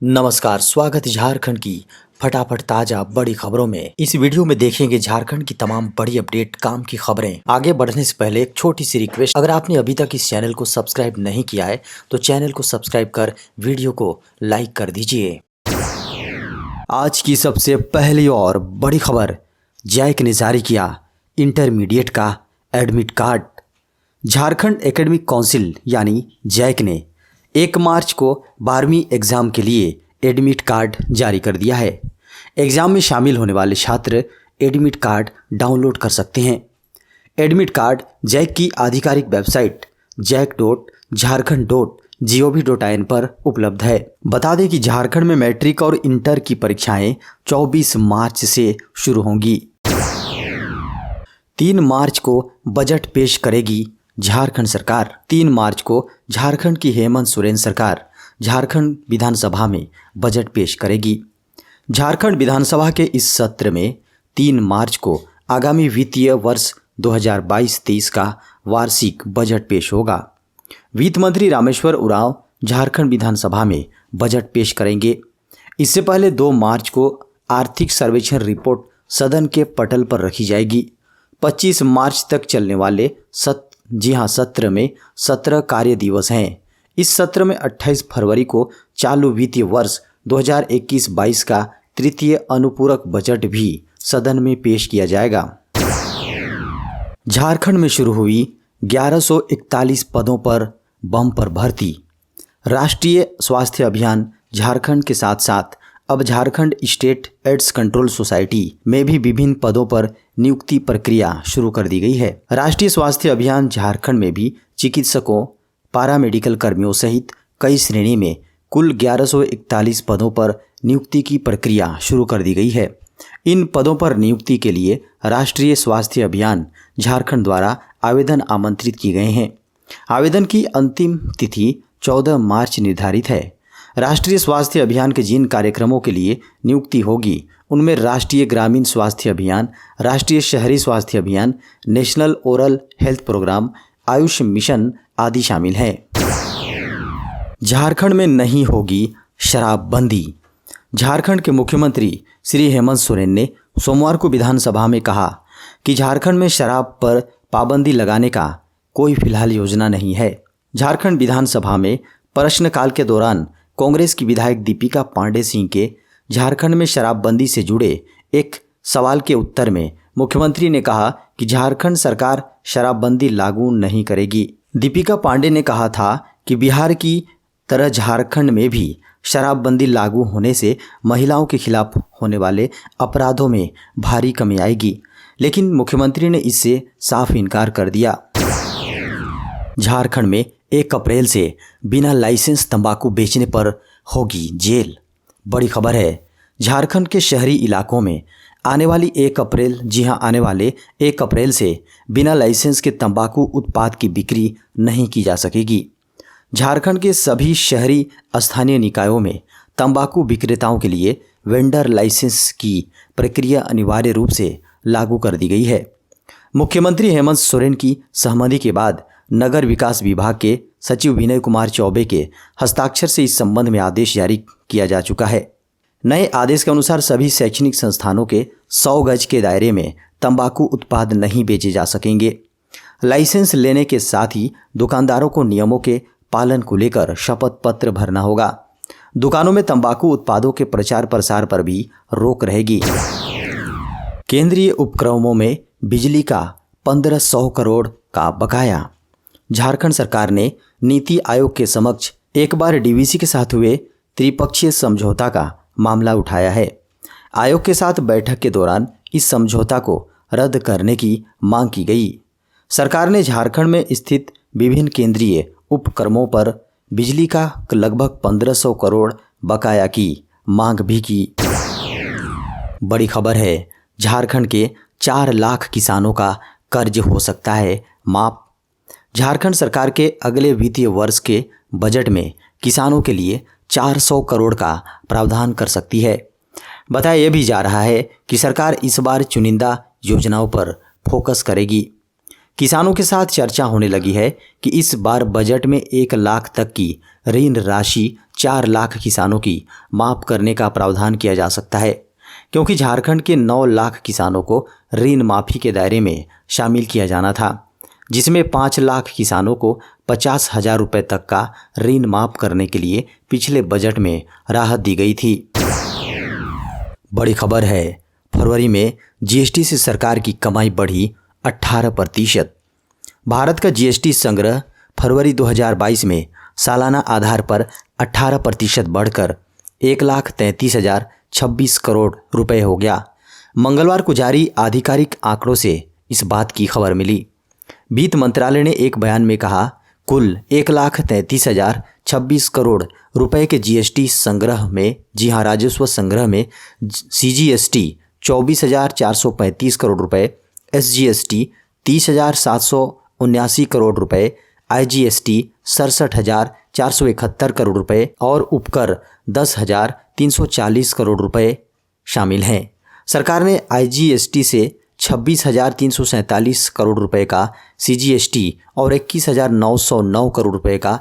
नमस्कार, स्वागत है झारखंड की फटाफट ताजा बड़ी खबरों में। इस वीडियो में देखेंगे झारखंड की तमाम बड़ी अपडेट, काम की खबरें। आगे बढ़ने से पहले एक छोटी सी रिक्वेस्ट, अगर आपने अभी तक इस चैनल को सब्सक्राइब नहीं किया है तो चैनल को सब्सक्राइब कर वीडियो को लाइक कर दीजिए। आज की सबसे पहली और बड़ी खबर, जैक ने जारी किया इंटरमीडिएट का admit card. Jharkhand academic council यानी जैक ने 1 मार्च को 12वीं एग्ज़ाम के लिए एडमिट कार्ड जारी कर दिया है। एग्ज़ाम में शामिल होने वाले छात्र एडमिट कार्ड डाउनलोड कर सकते हैं। एडमिट कार्ड जैक की आधिकारिक वेबसाइट jack.jharkhand.gov.in पर उपलब्ध है। बता दें कि झारखंड में मैट्रिक और इंटर की परीक्षाएं 24 मार्च से शुरू होंगी। 3 मार्च को बजट पेश करेगी झारखंड सरकार। 3 मार्च को झारखंड की हेमंत सोरेन सरकार झारखंड विधानसभा में बजट पेश करेगी। झारखंड विधानसभा के इस सत्र में 3 मार्च को आगामी वित्तीय वर्ष 2022-23 का वार्षिक बजट पेश होगा। वित्त मंत्री रामेश्वर उरांव झारखंड विधानसभा में बजट पेश करेंगे। इससे पहले 2 मार्च को आर्थिक सर्वेक्षण रिपोर्ट सदन के पटल पर रखी जाएगी। 25 मार्च तक चलने वाले सत्र में 17 कार्य दिवस हैं। इस सत्र में 28 फरवरी को चालू वित्तीय वर्ष 2021-22 का तृतीय अनुपूरक बजट भी सदन में पेश किया जाएगा। झारखंड में शुरू हुई 1141 पदों पर बम्पर भर्ती। राष्ट्रीय स्वास्थ्य अभियान झारखंड के साथ साथ अब Jharkhand state AIDS control society में भी विभिन्न पदों पर नियुक्ति प्रक्रिया शुरू कर दी गई है। राष्ट्रीय स्वास्थ्य अभियान झारखंड में भी चिकित्सकों, पारामेडिकल कर्मियों सहित कई श्रेणी में कुल 1141 पदों पर नियुक्ति की प्रक्रिया शुरू कर दी गई है। इन पदों पर नियुक्ति के लिए राष्ट्रीय स्वास्थ्य अभियान झारखंड द्वारा आवेदन आमंत्रित किए गए हैं। आवेदन की अंतिम तिथि 14 मार्च निर्धारित है। राष्ट्रीय स्वास्थ्य अभियान के जिन कार्यक्रमों के लिए नियुक्ति होगी उनमें राष्ट्रीय ग्रामीण स्वास्थ्य अभियान, राष्ट्रीय शहरी स्वास्थ्य अभियान, national oral health programme, Ayush mission आदि शामिल हैं। झारखंड में नहीं होगी शराबबंदी। झारखंड के मुख्यमंत्री श्री हेमंत सोरेन ने सोमवार को विधानसभा में कहा कि झारखंड में शराब पर पाबंदी लगाने का कोई फिलहाल योजना नहीं है। झारखंड विधानसभा में प्रश्नकाल के दौरान कांग्रेस की विधायक दीपिका पांडे सिंह के झारखंड में शराबबंदी से जुड़े एक सवाल के उत्तर में मुख्यमंत्री ने कहा कि झारखंड सरकार शराबबंदी लागू नहीं करेगी। दीपिका पांडे ने कहा था कि बिहार की तरह झारखंड में भी शराबबंदी लागू होने से महिलाओं के खिलाफ होने वाले अपराधों में भारी कमी आएगी, लेकिन मुख्यमंत्री ने इससे साफ इनकार कर दिया। झारखंड में 1 अप्रैल से बिना लाइसेंस तंबाकू बेचने पर होगी जेल। बड़ी खबर है, झारखंड के शहरी इलाकों में आने वाले 1 अप्रैल से बिना लाइसेंस के तंबाकू उत्पाद की बिक्री नहीं की जा सकेगी। झारखंड के सभी शहरी स्थानीय निकायों में तंबाकू विक्रेताओं के लिए वेंडर लाइसेंस की प्रक्रिया अनिवार्य रूप से लागू कर दी गई है। मुख्यमंत्री हेमंत सोरेन की सहमति के बाद नगर विकास विभाग के सचिव विनय कुमार चौबे के हस्ताक्षर से इस संबंध में आदेश जारी किया जा चुका है। नए आदेश के अनुसार सभी शैक्षणिक संस्थानों के 100 गज के दायरे में तंबाकू उत्पाद नहीं बेचे जा सकेंगे। लाइसेंस लेने के साथ ही दुकानदारों को नियमों के पालन को लेकर शपथ पत्र भरना होगा। दुकानों में तंबाकू उत्पादों के प्रचार प्रसार पर भी रोक रहेगी। केंद्रीय उपक्रमों में बिजली का 1500 करोड़ का बकाया। झारखंड सरकार ने नीति आयोग के समक्ष एक बार डीवीसी के साथ हुए त्रिपक्षीय समझौता का मामला उठाया है। आयोग के साथ बैठक के दौरान इस समझौता को रद्द करने की मांग की गई। सरकार ने झारखंड में स्थित विभिन्न केंद्रीय उपक्रमों पर बिजली का लगभग 1500 करोड़ बकाया की मांग भी की। बड़ी खबर है, झारखंड के 4 लाख किसानों का कर्ज हो सकता है माफ। झारखंड सरकार के अगले वित्तीय वर्ष के बजट में किसानों के लिए 400 करोड़ का प्रावधान कर सकती है। बताया यह भी जा रहा है कि सरकार इस बार चुनिंदा योजनाओं पर फोकस करेगी। किसानों के साथ चर्चा होने लगी है कि इस बार बजट में 1 लाख तक की ऋण राशि 4 लाख किसानों की माफ़ करने का प्रावधान किया जा सकता है, क्योंकि झारखंड के 9 लाख किसानों को ऋण माफ़ी के दायरे में शामिल किया जाना था, जिसमें 5 लाख किसानों को 50,000 रुपये तक का ऋण माफ़ करने के लिए पिछले बजट में राहत दी गई थी। बड़ी खबर है, फरवरी में जीएसटी से सरकार की कमाई बढ़ी 18%। भारत का जीएसटी संग्रह फरवरी 2022 में सालाना आधार पर 18% बढ़कर 1,33,026 करोड़ रुपए हो गया। मंगलवार को जारी आधिकारिक आंकड़ों से इस बात की खबर मिली। वित्त मंत्रालय ने एक बयान में कहा, कुल 1,33,026 करोड़ रुपए के जीएसटी संग्रह में, जी हाँ, राजस्व संग्रह में सीजीएसटी 24,435 करोड़ रुपए, एसजीएसटी 30,779 करोड़ रुपए, आईजीएसटी 67,471 करोड़ रुपए और उपकर 10,340 करोड़ रुपए शामिल हैं। सरकार ने आईजीएसटी से 26,347 करोड़ रुपए का सीजीएसटी और 21,909 करोड़ रुपए का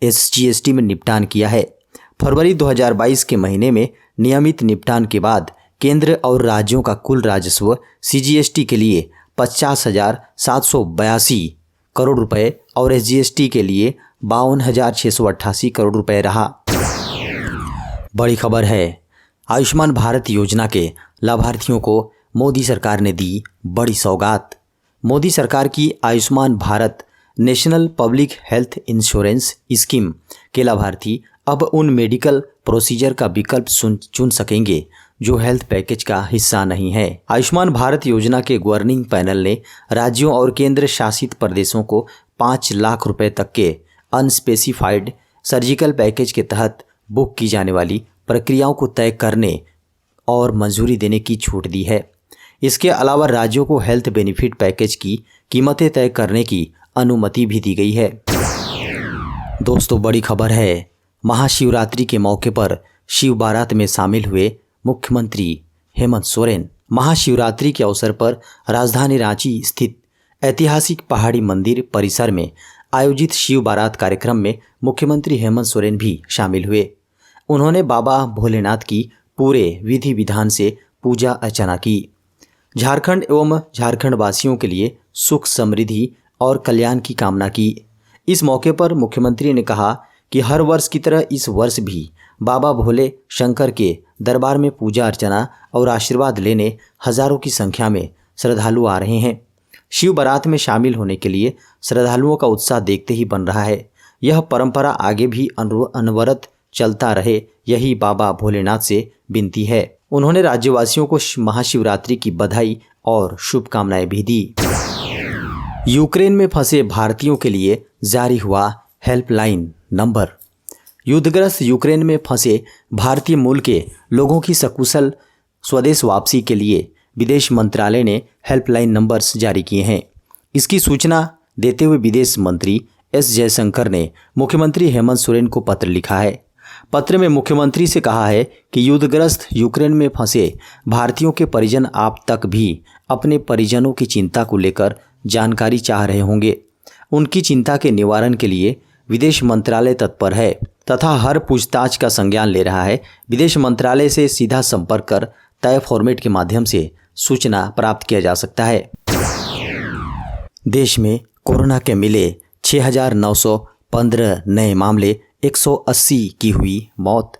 एसजीएसटी में निपटान किया है। फरवरी 2022 के महीने में नियमित निपटान के बाद केंद्र और राज्यों का कुल राजस्व सीजीएसटी के लिए 50,782 करोड़ रुपए और एसजीएसटी के लिए 52,688 करोड़ रुपए रहा। बड़ी खबर है, आयुष्मान भारत योजना के लाभार्थियों को मोदी सरकार ने दी बड़ी सौगात। मोदी सरकार की Ayushman Bharat national public health insurance scheme के लाभार्थी अब उन मेडिकल प्रोसीजर का विकल्प चुन सकेंगे जो हेल्थ पैकेज का हिस्सा नहीं है। आयुष्मान भारत योजना के गवर्निंग पैनल ने राज्यों और केंद्र शासित प्रदेशों को 5 लाख रुपए तक के अनस्पेसिफाइड सर्जिकल पैकेज के तहत बुक की जाने वाली प्रक्रियाओं को तय करने और मंजूरी देने की छूट दी है। इसके अलावा राज्यों को हेल्थ बेनिफिट पैकेज की कीमतें तय करने की अनुमति भी दी गई है। दोस्तों, बड़ी खबर है, महाशिवरात्रि के मौके पर शिव बारात में शामिल हुए मुख्यमंत्री हेमंत सोरेन। महाशिवरात्रि के अवसर पर राजधानी रांची स्थित ऐतिहासिक पहाड़ी मंदिर परिसर में आयोजित शिव बारात कार्यक्रम में मुख्यमंत्री हेमंत सोरेन भी शामिल हुए। उन्होंने बाबा भोलेनाथ की पूरे विधि विधान से पूजा अर्चना की। झारखंड एवं झारखंड वासियों के लिए सुख, समृद्धि और कल्याण की कामना की। इस मौके पर मुख्यमंत्री ने कहा कि हर वर्ष की तरह इस वर्ष भी बाबा भोले शंकर के दरबार में पूजा अर्चना और आशीर्वाद लेने हजारों की संख्या में श्रद्धालु आ रहे हैं। शिव बारात में शामिल होने के लिए श्रद्धालुओं का उत्साह देखते ही बन रहा है। यह परंपरा आगे भी अनवरत चलता रहे, यही बाबा भोलेनाथ से विनती है। उन्होंने राज्यवासियों को महाशिवरात्रि की बधाई और शुभकामनाएं भी दी। यूक्रेन में फंसे भारतीयों के लिए जारी हुआ हेल्पलाइन नंबर। युद्धग्रस्त यूक्रेन में फंसे भारतीय मूल के लोगों की सकुशल स्वदेश वापसी के लिए विदेश मंत्रालय ने हेल्पलाइन नंबर्स जारी किए हैं। इसकी सूचना देते हुए विदेश मंत्री एस जयशंकर ने मुख्यमंत्री हेमंत सोरेन को पत्र लिखा है। पत्र में मुख्यमंत्री से कहा है कि युद्धग्रस्त यूक्रेन में फंसे भारतीयों के परिजन आप तक भी अपने परिजनों की चिंता को लेकर जानकारी चाह रहे होंगे। उनकी चिंता के निवारण के लिए विदेश मंत्रालय तत्पर है तथा हर पूछताछ का संज्ञान ले रहा है। विदेश मंत्रालय से सीधा संपर्क कर तय फॉर्मेट के माध्यम से सूचना प्राप्त किया जा सकता है। देश में कोरोना के मिले 6,915 नए मामले, 180 की हुई मौत।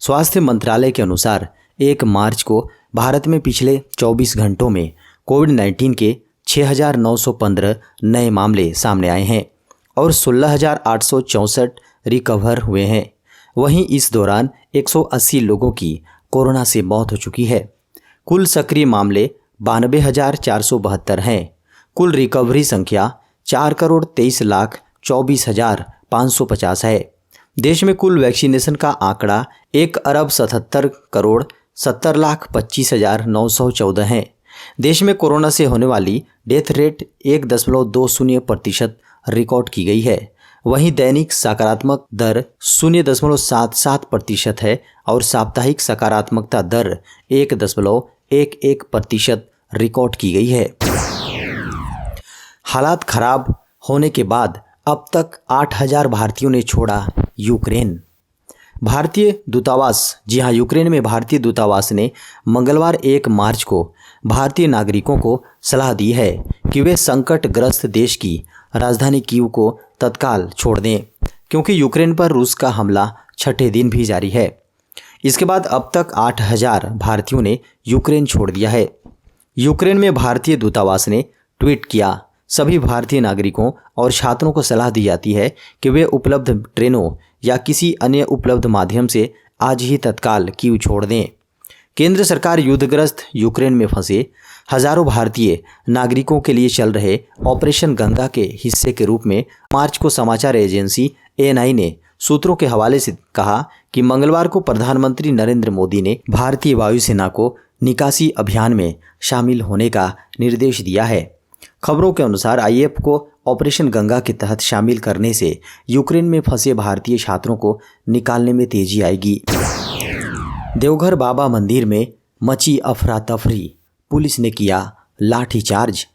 स्वास्थ्य मंत्रालय के अनुसार 1 मार्च को भारत में पिछले 24 घंटों में कोविड-19 के 6,915 नए मामले सामने आए हैं और 16,864 रिकवर हुए हैं। वहीं इस दौरान 180 लोगों की कोरोना से मौत हो चुकी है। कुल सक्रिय मामले 92,472 हैं। कुल रिकवरी संख्या 4,23,24,550 है। देश में कुल वैक्सीनेशन का आंकड़ा 1,77,70,25,914 है। देश में कोरोना से होने वाली डेथ रेट 1.20% रिकॉर्ड की गई है। वहीं दैनिक सकारात्मक दर 0.77% है और साप्ताहिक सकारात्मकता दर 1.11% रिकॉर्ड की गई है। हालात खराब होने के बाद अब तक 8,000 भारतीयों ने छोड़ा यूक्रेन। भारतीय दूतावास, जी हाँ, यूक्रेन में भारतीय दूतावास ने मंगलवार 1 मार्च को भारतीय नागरिकों को सलाह दी है कि वे संकटग्रस्त देश की राजधानी कीव को तत्काल छोड़ दें, क्योंकि यूक्रेन पर रूस का हमला छठे दिन भी जारी है। इसके बाद अब तक 8,000 भारतीयों ने यूक्रेन छोड़ दिया है। यूक्रेन में भारतीय दूतावास ने ट्वीट किया, सभी भारतीय नागरिकों और छात्रों को सलाह दी जाती है कि वे उपलब्ध ट्रेनों या किसी अन्य उपलब्ध माध्यम से आज ही तत्काल कीव छोड़ दें। केंद्र सरकार युद्धग्रस्त यूक्रेन में फंसे हजारों भारतीय नागरिकों के लिए चल रहे ऑपरेशन गंगा के हिस्से के रूप में मार्च को समाचार एजेंसी ANI ने सूत्रों के हवाले से कहा कि मंगलवार को प्रधानमंत्री नरेंद्र मोदी ने भारतीय वायुसेना को निकासी अभियान में शामिल होने का निर्देश दिया है। खबरों के अनुसार IF को ऑपरेशन गंगा के तहत शामिल करने से यूक्रेन में फंसे भारतीय छात्रों को निकालने में तेजी आएगी। देवघर बाबा मंदिर में मची अफरा तफरी, पुलिस ने किया लाठीचार्ज।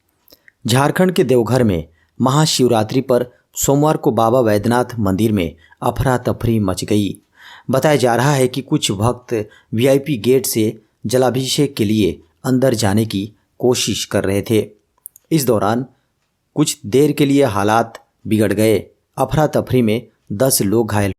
झारखंड के देवघर में महाशिवरात्रि पर सोमवार को बाबा वैद्यनाथ मंदिर में अफरा तफरी मच गई। बताया जा रहा है कि कुछ भक्त VIP गेट से जलाभिषेक के लिए अंदर जाने की कोशिश कर रहे थे। इस दौरान कुछ देर के लिए हालात बिगड़ गए। अफरा तफरी में 10 लोग घायल